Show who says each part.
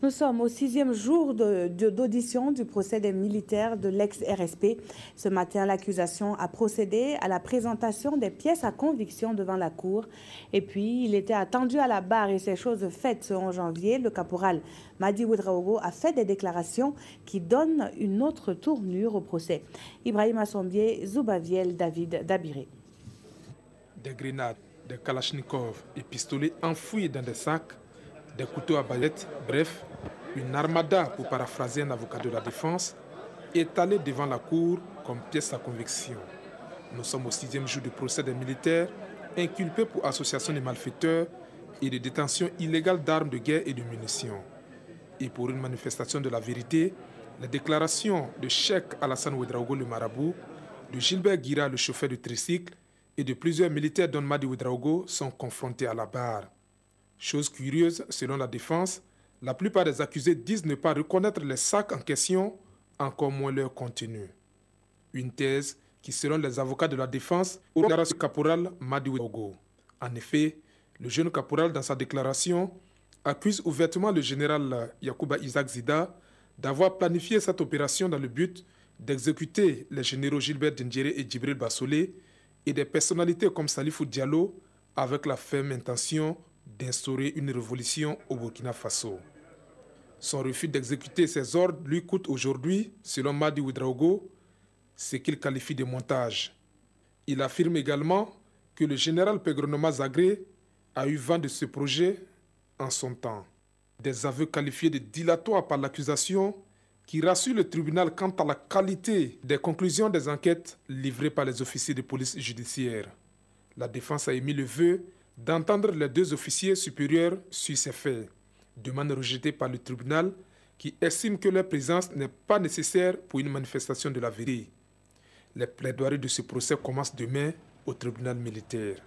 Speaker 1: Nous sommes au 6e jour d'audition du procès des militaires de l'ex-RSP. Ce matin, l'accusation a procédé à la présentation des pièces à conviction devant la cour. Et puis, il était attendu à la barre et ces choses faites ce 11 janvier. Le caporal Madi Ouedraogo a fait des déclarations qui donnent une autre tournure au procès. Ibrahim Assombier, Zoubaviel, David Dabiré.
Speaker 2: Des grenades, des kalachnikovs et pistolets enfouis dans des sacs, des couteaux à baguettes, bref, une armada, pour paraphraser un avocat de la défense, étalée devant la cour comme pièce à conviction. Nous sommes au 6e jour du procès des militaires inculpés pour association de malfaiteurs et de détention illégale d'armes de guerre et de munitions. Et pour une manifestation de la vérité, les déclarations de Cheikh Alassane Ouedraogo le marabout, de Gilbert Guira le chauffeur de tricycle et de plusieurs militaires dont Madi Ouedraogo sont confrontés à la barre. Chose curieuse, selon la défense, la plupart des accusés disent ne pas reconnaître les sacs en question, encore moins leur contenu. Une thèse qui, selon les avocats de la défense, aura ce caporal Madi Ouedraogo. En effet, le jeune caporal, dans sa déclaration, accuse ouvertement le général Yacouba Isaac Zida d'avoir planifié cette opération dans le but d'exécuter les généraux Gilbert Dendjéré et Djibril Bassolé et des personnalités comme Salifou Diallo avec la ferme intention d'instaurer une révolution au Burkina Faso. Son refus d'exécuter ses ordres lui coûte aujourd'hui, selon Madi Ouedraogo, ce qu'il qualifie de montage. Il affirme également que le général Pegronoma Zagré a eu vent de ce projet en son temps. Des aveux qualifiés de dilatoires par l'accusation qui rassurent le tribunal quant à la qualité des conclusions des enquêtes livrées par les officiers de police judiciaire. La défense a émis le vœu d'entendre les deux officiers supérieurs sur ces faits, demande rejetée par le tribunal qui estime que leur présence n'est pas nécessaire pour une manifestation de la vérité. Les plaidoiries de ce procès commencent demain au tribunal militaire.